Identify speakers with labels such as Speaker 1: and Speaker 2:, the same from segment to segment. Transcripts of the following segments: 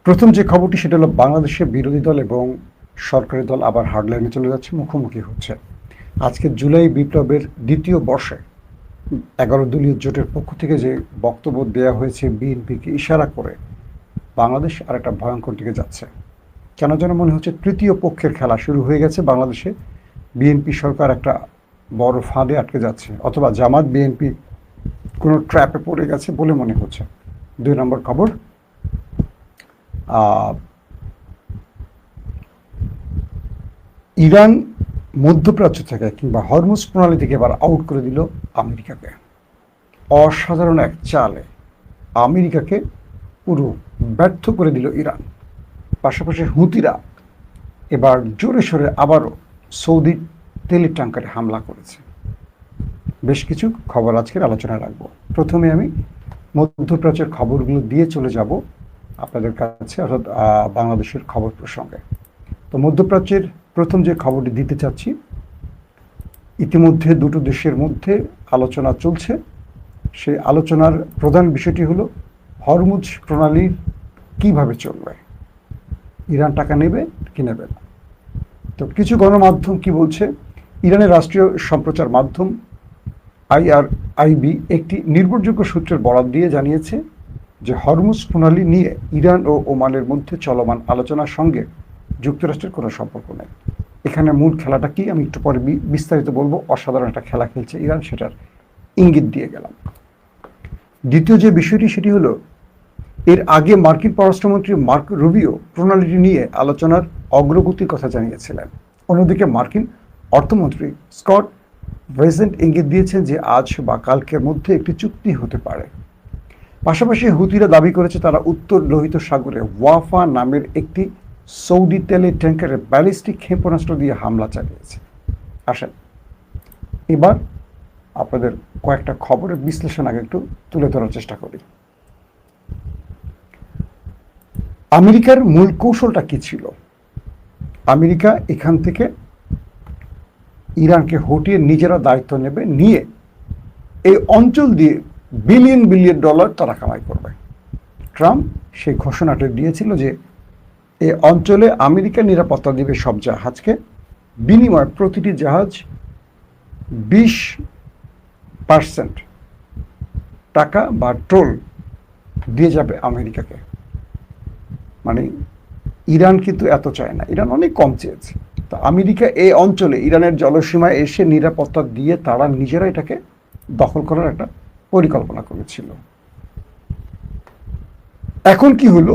Speaker 1: প্রথম যে খবরটি সেটা হলো বাংলাদেশের বিরোধী দল এবং সরকারি দল আবার হার্ডলাইনে চলে যাচ্ছে, মুখোমুখি হচ্ছে। আজকে জুলাই বিপ্লবের দ্বিতীয় বর্ষে 11 দলীয় জোটের পক্ষ থেকে যে বক্তব্য দেওয়া হয়েছে বিএনপিকে ইশারা করে, বাংলাদেশ আর একটা ভয়ঙ্কর দিকে যাচ্ছে। কেন যেন মনে হচ্ছে তৃতীয় পক্ষের খেলা শুরু হয়ে গেছে বাংলাদেশে। বিএনপি সরকার একটা বড় ফাঁদে আটকে যাচ্ছে, অথবা জামাত বিএনপি কোনো ট্র্যাপে পড়ে গেছে বলে মনে হচ্ছে। 2 নম্বর খবর, ইরান মধ্যপ্রাচ্য থেকে কিংবা হরমুজ প্রণালী থেকে এবার আউট করে দিল আমেরিকাকে। অসাধারণ এক চালে আমেরিকাকে পুরো ব্যর্থ করে দিল ইরান। পাশাপাশি হুতিরা এবার জোরে সোরে আবারও সৌদি তেলের ট্যাঙ্কারে হামলা করেছে। বেশ কিছু খবর আজকের আলোচনায় রাখবো। প্রথমে আমি মধ্যপ্রাচ্যের খবরগুলো দিয়ে চলে যাব আপনাদের কাছে, অর্থাৎ বাংলাদেশের খবর প্রসঙ্গে। তো মধ্যপ্রাচ্যের প্রথম যে খবরটি দিতে চাচ্ছি, ইতিমধ্যে দুটো দেশের মধ্যে আলোচনা চলছে। সেই আলোচনার প্রধান বিষয়টি হলো হরমুজ প্রণালী কিভাবে চলবে, ইরান টাকা নেবে কি নেবে না। তো কিছু গণমাধ্যম কি বলছে, ইরানের রাষ্ট্রীয় সম্প্রচার মাধ্যম IRIB একটি নির্ভরযোগ্য সূত্রের বরাত দিয়ে জানিয়েছে যে হরমুজ প্রণালী নিয়ে ইরান ও ওমানের মধ্যে চলমান আলোচনার সঙ্গে যুক্তরাষ্ট্রের কোনো সম্পর্ক নেই। এখানে মূল খেলাটা কি আমি একটু পরে বিস্তারিত বলবো। অসাধারণ একটা খেলা খেলছে ইরান, সেটার ইঙ্গিত দিয়ে গেলাম। দ্বিতীয় যে বিষয়টি সেটি হলো, এর আগে মার্কিন পররাষ্ট্রমন্ত্রী মার্ক রুবিও প্রণালীটি নিয়ে আলোচনার অগ্রগতির কথা জানিয়েছিলেন। অন্যদিকে মার্কিন অর্থমন্ত্রী স্কট ব্রেসেন্ট ইঙ্গিত দিয়েছেন যে আজ বা কালকের মধ্যে একটি চুক্তি হতে পারে। পাশাপাশি হুতিরা দাবি করেছে তারা উত্তর লোহিত সাগরে ওয়াফা নামের একটি সৌদি তেলের ট্যাঙ্কারে ব্যালিস্টিক ক্ষেপণাস্ত্র দিয়ে হামলা চালিয়েছে। আসেন এবার আপনাদের কয়েকটা খবরের বিশ্লেষণ আগে একটু তুলে ধরার চেষ্টা করি। আমেরিকার মূল কৌশলটা কি ছিল? আমেরিকা এখান থেকে ইরানকে হটিয়ে নিজেরা দায়িত্ব নেবে, নিয়ে এই অঞ্চল দিয়ে বিলিয়ন বিলিয়ন ডলার তারা কামাই করবে। ট্রাম্প সেই ঘোষণাটা দিয়েছিল যে এই অঞ্চলে আমেরিকা নিরাপত্তা দিবে সব জাহাজকে, বিনিময়ে প্রতিটি জাহাজ 20% টাকা বা টোল দিয়ে যাবে আমেরিকাকে। মানে ইরান কিন্তু এত চায় না, ইরান অনেক কম চেয়েছে। তো আমেরিকা এই অঞ্চলে ইরানের জলসীমায় এসে নিরাপত্তা দিয়ে তারা নিজেরা এটাকে দখল করার একটা পরিকল্পনা করেছিল। এখন কি হলো,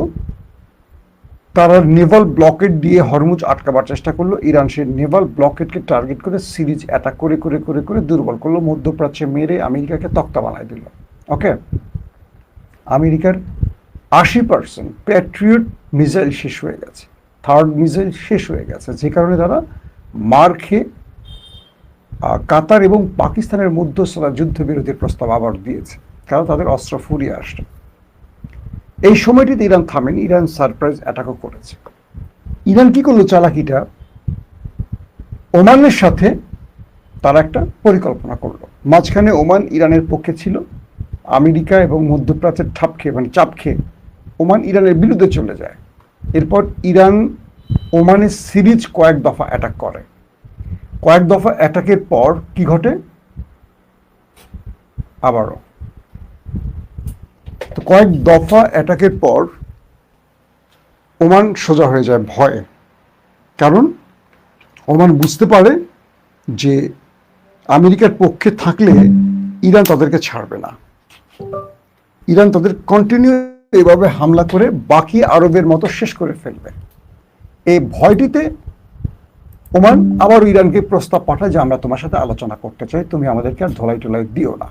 Speaker 1: তারা নেভাল ব্লকেড দিয়ে হরমুজ আটকাবার চেষ্টা করলো। ইরান সেই নেভাল ব্লকেডকে টার্গেট করে সিরিজ অ্যাটাক করে করে করে করে দুর্বল করলো, মধ্যপ্রাচ্যে মেরে আমেরিকাকে তক্তা বানায় দিল। ওকে, আমেরিকার 80% প্যাট্রিয়ট মিসাইল শেষ হয়ে গেছে, থার্ড মিসাইল শেষ হয়ে গেছে, যে কারণে তারা মার খেয়ে কাতার এবং পাকিস্তানের মধ্যস্থতা যুদ্ধবিরতির প্রস্তাব আবার দিয়েছে, কারণ তাদের অস্ত্র ফুরিয়ে আসছে। এই সময়টিতে ইরান থামেনি, ইরান সারপ্রাইজ অ্যাটাকও করেছে। ইরান কি করলো চালাকিটা, ওমানের সাথে তারা একটা পরিকল্পনা করলো। মাঝখানে ওমান ইরানের পক্ষে ছিল, আমেরিকা এবং মধ্যপ্রাচ্যের চাপ খেয়ে ওমান ইরানের বিরুদ্ধে চলে যায়। এরপর ইরান ওমানের সিরিজ কয়েক দফা অ্যাটাক করে। কয়েক দফা অ্যাটাকের পর কি ঘটে, আবারও তো কয়েক দফা অ্যাটাকের পর ওমান সোজা হয়ে যায় ভয়ে। কারণ ওমান বুঝতে পারে যে আমেরিকার পক্ষে থাকলে ইরান তাদেরকে ছাড়বে না, ইরান তাদের কন্টিনিউ এইভাবে হামলা করে বাকি আরবের মতো শেষ করে ফেলবে। এই ভয়টিতে ওমান আবার ইরানকে প্রস্তাব পাঠায় যে আমরা তোমার সাথে আলোচনা করতে চাই, তুমি আমাদেরকে আর ধোলাই টোলাই দিও না।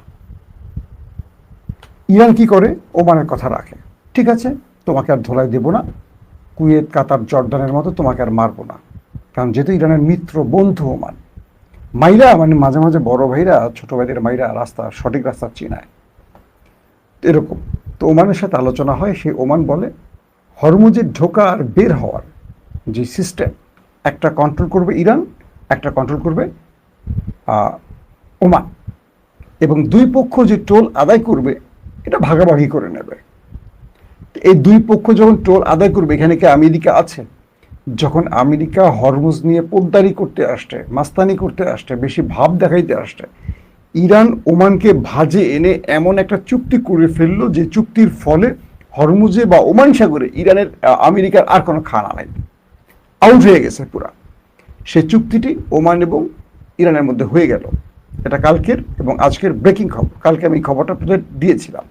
Speaker 1: ইরান কি করে, ওমানের কথা রাখে, ঠিক আছে তোমাকে আর ধোলাই দেব না, কুয়েত কাতার জর্দানের মতো তোমাকে আর মারবো না। কারণ যেহেতু ইরানের মিত্র বন্ধু ওমান, মাইরা মানে মাঝে মাঝে বড় ভাইরা ছোট ভাইদের মাইরা সঠিক রাস্তা চিনায় এরকম। তো ওমানের সাথে আলোচনা হয়, সেই ওমান বলে হরমুজের ঢোকা আর বের হওয়ার যে সিস্টেম, একটা কন্ট্রোল করবে ইরান, একটা কন্ট্রোল করবে ওমান, এবং দুই পক্ষ যে টোল আদায় করবে এটা ভাগাভাগি করে নেবে। এই দুই পক্ষ যখন টোল আদায় করবে, এখানে কি আমেরিকা আছে? যখন আমেরিকা হরমুজ নিয়ে পোদ্দারি করতে আসছে, মাস্তানি করতে আসছে, বেশি ভাব দেখাইতে আসছে, ইরান ওমানকে ভাজে এনে এমন একটা চুক্তি করে ফেললো যে চুক্তির ফলে হরমুজে বা ওমান সাগরে আমেরিকার আর কোনো খানা নাই, আউট হয়ে গেছে পুরা। সেই চুক্তিটি ওমান এবং ইরানের মধ্যে হয়ে গেল। এটা কালকের এবং আজকের ব্রেকিং খবর। কালকে আমি খবরটা আপনাদের দিয়েছিলাম,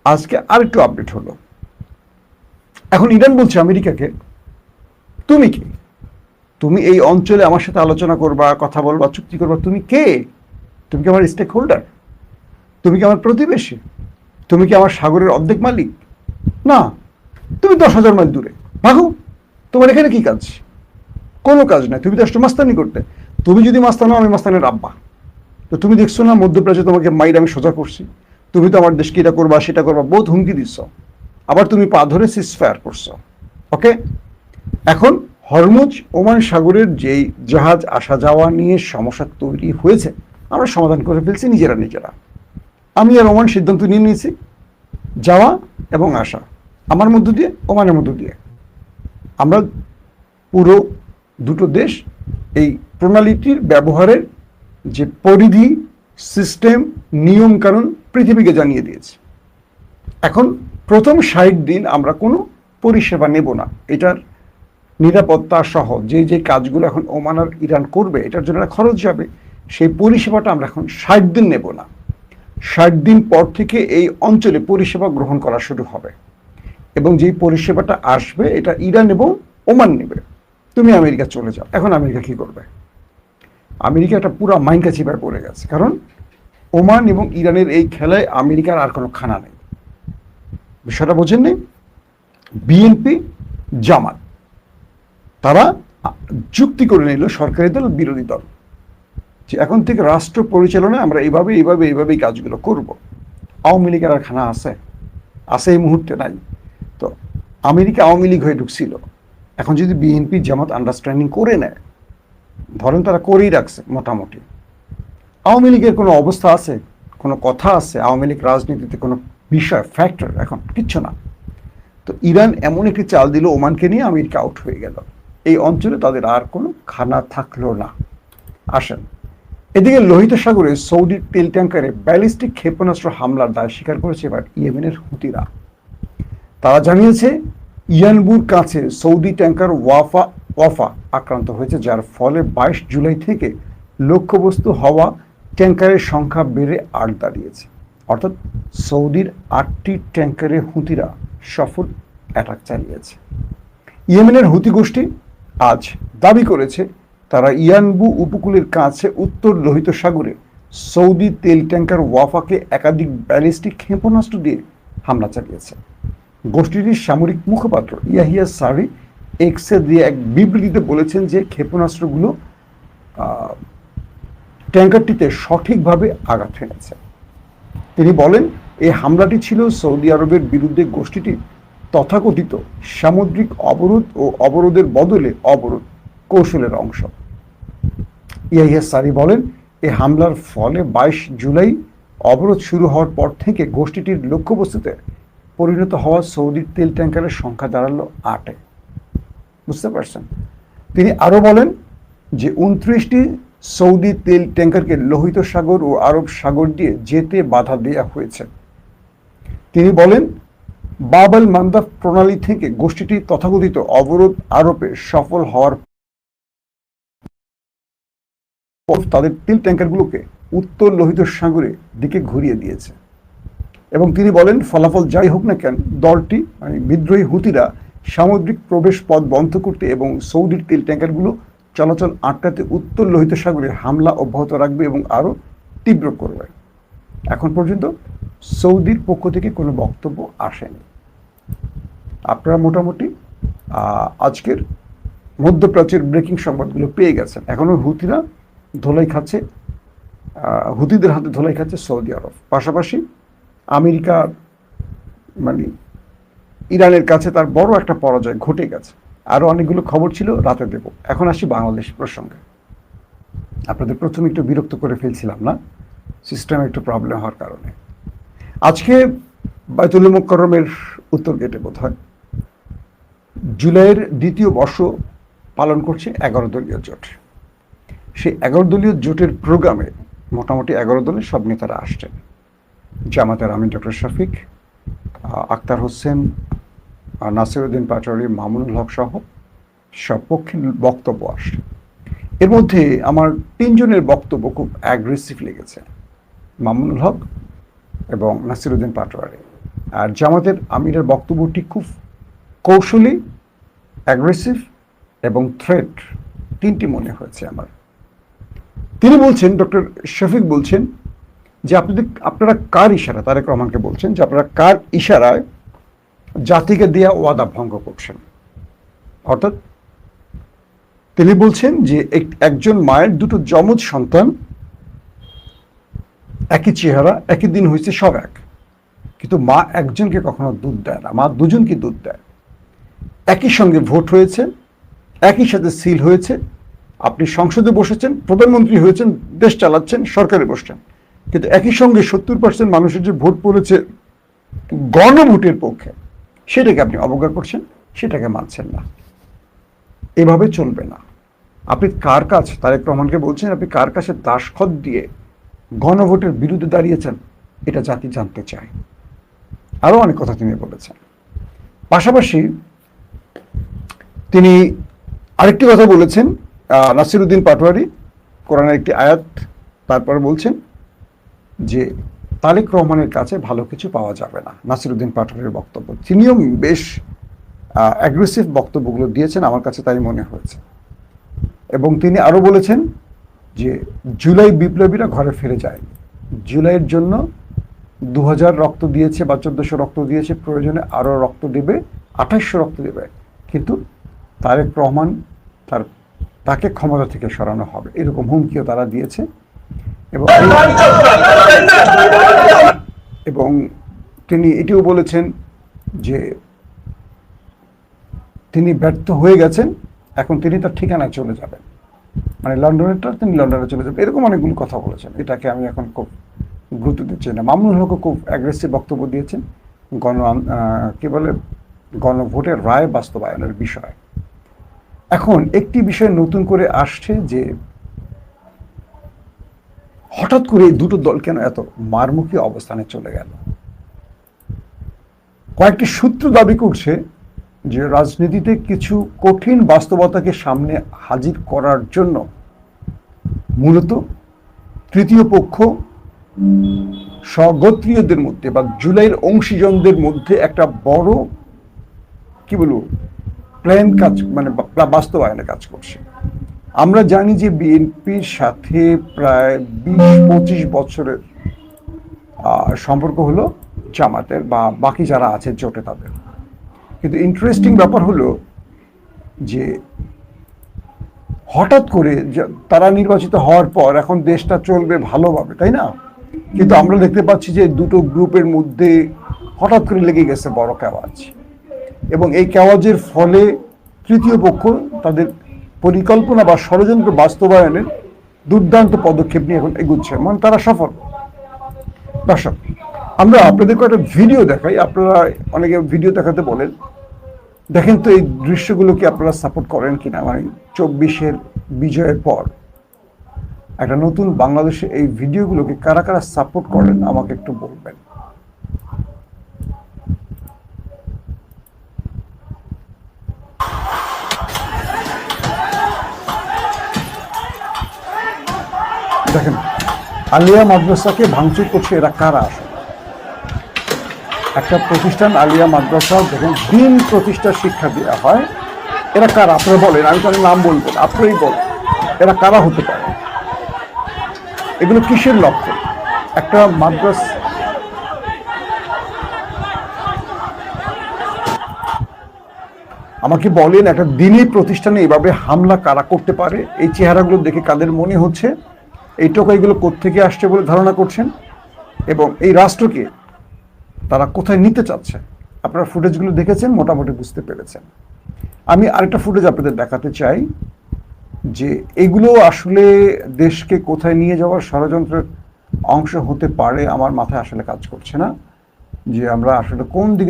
Speaker 1: আজকে আরেকটু আপডেট হলো। এখন ইরান বলছে আমেরিকাকে, তুমি কে? তুমি এই অঞ্চলে আমার সাথে আলোচনা করবা, কথা বলবা, চুক্তি করবা? তুমি কে? তুমি কি আমার স্টেক হোল্ডার? তুমি কি আমার প্রতিবেশী? তুমি কি আমার সাগরের অর্ধেক মালিক? না, তুমি 10,000 মাইল দূরে, ভাগো। তোমার এখানে কি কাজ? কোনো কাজ নাই, তুমি তো আসছো মাস্তানি করতে। তুমি যদি মাস্তানো, আমি মাস্তানের আব্বা। তো তুমি দেখছো না মধ্যপ্রাচ্যে তোমাকে মাইর আমি সোজা করছি? তুমি তো আমার দেশকে এটা করবা সেটা করবা বহুত হুমকি দিচ্ছ, আবার তুমি পা ধরে সিজফায়ার করছো। ওকে, এখন হরমুজ ওমান সাগরের যেই জাহাজ আসা যাওয়া নিয়ে সমস্যা তৈরি হয়েছে, আমরা সমাধান করে ফেলছি নিজেরা। আমি আর ওমান সিদ্ধান্ত নিয়ে নিয়েছি, যাওয়া এবং আসা আমার মধ্য দিয়ে, ওমানের মধ্য দিয়ে। আমরা পুরো দুটো দেশ এই প্রণালীটির ব্যবহারের যে পরিধি, সিস্টেম, নিয়ম কানুন পৃথিবীকে জানিয়ে দিয়েছে। এখন প্রথম 60 দিন আমরা কোনো পরিষেবা নেব না। এটার নিরাপত্তা সহ যে কাজগুলো এখন ওমান আর ইরান করবে, এটার জন্য খরচ যাবে, সেই পরিষেবাটা আমরা এখন 60 দিন নেব না। 60 দিন পর থেকে এই অঞ্চলে পরিষেবা গ্রহণ করা শুরু হবে, এবং যেই পরিষেবাটা আসবে এটা ইরান এবং ওমান নেবে। তুমি আমেরিকা চলে যাও। এখন আমেরিকা কি করবে? আমেরিকা একটা পুরো মাইনকা চিপায় পড়ে গেছে, কারণ ওমান এবং ইরানের এই খেলায় আমেরিকার আর কোনো খানা নেই। বিষয়টা বোঝেন নেই? বিএনপি, জামাত, তারা চুক্তি করে নিল, সরকারি দল, বিরোধী দল, যে এখন থেকে রাষ্ট্র পরিচালনায় আমরা এইভাবেই কাজগুলো করব। আওয়ামী লীগের আর খানা আছে? এই মুহূর্তে নাই। তো আমেরিকা আওয়ামী লীগ হয়ে ঢুকছিল, এখন যদি বিএনপি জামাত আন্ডারস্ট্যান্ডিং করে নেয়, ধরেন তারা করেই রাখছে মোটামুটি, আওয়ামী লীগের কোনো অবস্থা আছে, কোনো কথা আছে? আওয়ামী লীগ রাজনীতিতে কোনো বিষয়, ফ্যাক্টর এখন কিচ্ছু না। তো ইরান এমন একটি চাল দিল, ওমানকে নিয়ে আমেরিকা আউট হয়ে গেল, এই অঞ্চলে তাদের আর কোনো খানা থাকলো না। আসেন, এদিকে লোহিত সাগরে সৌদির তেল ট্যাঙ্কারে ব্যালিস্টিক ক্ষেপণাস্ত্র হামলার দায় স্বীকার করেছে এবার ইয়েমেনের হুতিরা। তারা জানিয়েছে ইয়ানবুর কাছে সৌদি ট্যাঙ্কার ওয়াফা আক্রান্ত হয়েছে, যার ফলে 22 জুলাই থেকে লক্ষ্যবস্তু হওয়া ট্যাঙ্কারের সংখ্যা বেড়ে 8 দাঁড়িয়েছে। অর্থাৎ সৌদির 8টি ট্যাঙ্কারে হুতিরা সফল অ্যাটাক চালিয়েছে। ইয়েমেনের হুতি গোষ্ঠী আজ দাবি করেছে তারা ইয়ানবু উপকূলের কাছে উত্তর লোহিত সাগরে সৌদি তেল ট্যাঙ্কার ওয়াফাকে একাধিক ব্যালিস্টিক ক্ষেপণাস্ত্র দিয়ে হামলা চালিয়েছে। গোষ্ঠীটির সামরিক মুখপাত্র ইয়াহিয়া সারি এক্সে দিয়ে এক বিবৃতিতে বলেছেন যে ক্ষেপণাস্ত্রগুলো ট্যাঙ্কারটিতে সঠিকভাবে আঘাত হেনেছে। তিনি বলেন, এই হামলাটি ছিল সৌদি আরবের বিরুদ্ধে গোষ্ঠীটির তথাকথিত সামুদ্রিক অবরোধ ও অবরোধের বদলে অবরোধ কৌশলের অংশ। ইয়াহিয়া সারি বলেন, এই হামলার ফলে 22 জুলাই অবরোধ শুরু হওয়ার পর থেকে গোষ্ঠীটির লক্ষ্যবস্তুতে পরিণত হওয়া সৌদির তেল ট্যাঙ্কারের সংখ্যা দাঁড়ালো 8-এ। বুঝতে পারছেন? তিনি আরও বলেন যে 29টি সৌদি তেল ট্যাঙ্কারকে লোহিত সাগর ও আরব সাগর দিয়ে যেতে বাধা দেওয়া হয়েছে। তিনি বলেন, বাব আল মান্দাব প্রণালী থেকে গোষ্ঠীটি তথাকথিত অবরোধ আরোপে সফল হওয়ার পর তাদের তেল ট্যাঙ্কারগুলোকে উত্তর লোহিত সাগরের দিকে ঘুরিয়ে দিয়েছে। এবং তিনি বলেন, ফলাফল যাই হোক না কেন, দলটি মানে বিদ্রোহী হুতিরা সামুদ্রিক প্রবেশ পথ বন্ধ করতে এবং সৌদির তেল ট্যাঙ্কারগুলো চলাচল আটকাতে উত্তর লোহিত সাগরে হামলা অব্যাহত রাখবে এবং আরও তীব্র করবে। এখন পর্যন্ত সৌদির পক্ষ থেকে কোনো বক্তব্য আসেনি। আপনারা মোটামুটি আজকের মধ্যপ্রাচ্যের ব্রেকিং সংবাদগুলো পেয়ে গেছেন। এখনও হুতিরা ধোলাই খাচ্ছে, হুতিদের হাতে ধোলাই খাচ্ছে সৌদি আরব। পাশাপাশি আমেরিকা মানে ইরানের কাছে তার বড় একটা পরাজয় ঘটে গেছে। আরও অনেকগুলো খবর ছিল, রাতে দেব। এখন আসি বাংলাদেশ প্রসঙ্গে। আপনাদের প্রথমে একটু বিরক্ত করে ফেলছিলাম না, সিস্টেমে একটু প্রবলেম হওয়ার কারণে। আজকে বায়তুল মুকাররমের উত্তর গেটে বোধ হয়, জুলাইয়ের দ্বিতীয় বর্ষ পালন করছে 11 দলীয় জোট। সেই 11 দলীয় জোটের প্রোগ্রামে মোটামুটি 11 দলের সব নেতারা আসছেন। জামাতের আমির ডক্টর শফিক, আক্তার হোসেন, নাসিরউদ্দিন পাটোয়ারি, মামুনুল হক সহ সব পক্ষের বক্তব্য আসে। এর মধ্যে আমার 3 জনের বক্তব্য খুব অ্যাগ্রেসিভ লেগেছে, মামুনুল হক এবং নাসিরউদ্দিন পাটোয়ারি। আর জামাতের আমিরের বক্তব্যটি খুব কৌশলী, অ্যাগ্রেসিভ এবং থ্রেট, 3টি মনে হয়েছে আমার। তিনি বলছেন, ডক্টর শফিক বলছেন যে আপনারা কার ইশারা, তারেক রহমানকে বলছেন যে আপনারা কার ইশারায় জাতিকে দেয়া ওয়াদা ভঙ্গ করছেন। অর্থাৎ তিনি বলছেন যে একজন মায়ের 2টো যমজ সন্তান, একই চেহারা, একই দিন হয়েছে, সব এক, কিন্তু মা একজনকে কখনো দুধ দেয় না, মা দুজনকে দুধ দেয়। একই সঙ্গে ভোট হয়েছে, একই সাথে সিল হয়েছে, আপনি সংসদে বসেছেন, প্রধানমন্ত্রী হয়েছেন, দেশ চালাচ্ছেন, সরকারে বসছেন, কিন্তু একই সঙ্গে 70% মানুষের যে ভোট পড়েছে গণভোটের পক্ষে, সেটাকে আপনি অবজ্ঞা করছেন, সেটাকে মানছেন না। এভাবে চলবে না। আপনি কার কাছে, তারেক রহমানকে বলছেন, আপনি কার কাছে দাসখত দিয়ে গণভোটের বিরুদ্ধে দাঁড়িয়েছেন, এটা জাতি জানতে চায়। আরও অনেক কথা তিনি বলেছেন। পাশাপাশি তিনি আরেকটি কথা বলেছেন, নাসিরউদ্দিন পাটোয়ারি কোরআনের একটি আয়াত তারপর বলছেন যে তারেক রহমানের কাছে ভালো কিছু পাওয়া যাবে না। নাসিরউদ্দিন পাটোয়ারির বক্তব্য, তিনিও বেশ অ্যাগ্রেসিভ বক্তব্যগুলো দিয়েছেন, আমার কাছে তাই মনে হয়েছে। এবং তিনি আরও বলেছেন যে জুলাই বিপ্লবীরা ঘরে ফিরে যায়, জুলাইয়ের জন্য 2000 রক্ত দিয়েছে বা 1400 রক্ত দিয়েছে, প্রয়োজনে আরও রক্ত দেবে, 2800 রক্ত দেবে, কিন্তু তারেক রহমান তাকে ক্ষমতা থেকে সরানো হবে, এরকম হুমকিও তারা দিয়েছে। এবং তিনি এটিও বলেছেন যে তিনি ব্যর্থ হয়ে গেছেন, এখন তিনি তার ঠিকানায় চলে যাবেন, মানে লন্ডনেরটা তিনি লন্ডনে চলে যাবেন, এরকম অনেকগুলো কথা বলেছেন। এটাকে আমি এখন খুব গুরুত্ব দিচ্ছি না। মামুনুল হকও খুব অ্যাগ্রেসিভ বক্তব্য দিয়েছেন গণভোটের রায় বাস্তবায়নের বিষয়। এখন একটি বিষয় নতুন করে আসছে যে হঠাৎ করে এই 2টো দল কেন এত মারমুখী অবস্থানে চলে গেল। কয়েকটি সূত্র দাবি করছে যে রাজনীতিতে কিছু কঠিন বাস্তবতাকে সামনে হাজির করার জন্য মূলত তৃতীয় পক্ষ স্বগোত্রীয়দের মধ্যে বা জুলাইয়ের অংশীজনদের মধ্যে একটা বড় প্ল্যান কাজ, মানে বাস্তবায়নে কাজ করছে। আমরা জানি যে বিএনপির সাথে প্রায় 20-25 বছরের সম্পর্ক হলো জামাতের বা বাকি যারা আছে জোটে তাদের। কিন্তু ইন্টারেস্টিং ব্যাপার হলো যে হঠাৎ করে তারা নির্বাচিত হওয়ার পর এখন দেশটা চলবে ভালোভাবে, তাই না? কিন্তু আমরা দেখতে পাচ্ছি যে 2টো গ্রুপের মধ্যে হঠাৎ করে লেগে গেছে বড় কেওয়াজ, এবং এই কেওয়াজের ফলে তৃতীয় পক্ষ তাদের পরিকল্পনা বা ষড়যন্ত্র বাস্তবায়নের দুর্দান্ত পদক্ষেপ নিয়ে এখন এগুচ্ছে, মানে তারা সফল। দর্শক, আমরা আপনাদেরকে একটা ভিডিও দেখাই, আপনারা অনেকে ভিডিও দেখাতে বলেন, দেখেন তো এই দৃশ্যগুলোকে আপনারা সাপোর্ট করেন কিনা। মানে 24-এর বিজয়ের পর একটা নতুন বাংলাদেশে এই ভিডিওগুলোকে কারা কারা সাপোর্ট করেন আমাকে একটু বলবেন। দেখেন, আলিয়া মাদ্রাসাকে ভাঙচুর করছে, এরা কারা আসে? একটা প্রতিষ্ঠান আলিয়া মাদ্রাসা, দেখেন দিন প্রতিষ্ঠার শিক্ষা দেওয়া হয়, এরা কারা আপনারা বলেন? আমি তাদের নাম বলবো, আপনারাই বলেন এরা কারা হতে পারে? এগুলো কিসের লক্ষ্য? একটা মাদ্রাসা, আমাকে বলেন একটা দিনী প্রতিষ্ঠানে এভাবে হামলা কারা করতে পারে? এই চেহারাগুলো দেখে কাদের মনে হচ্ছে এই টোকাইগুলো কোত্থেকে আসছে বলে ধারণা করছেন, এবং এই রাষ্ট্রকে তারা কোথায় নিতে চাচ্ছে? আপনারা ফুটেজগুলো দেখেছেন, মোটামুটি বুঝতে পেরেছেন। আমি আরেকটা ফুটেজ আপনাদের দেখাতে চাই যে এগুলো আসলে দেশকে কোথায় নিয়ে যাওয়ার ষড়যন্ত্রের অংশ হতে পারে। আমার মাথায় আসলে কাজ করছে না যে আমরা আসলে কোন দিকে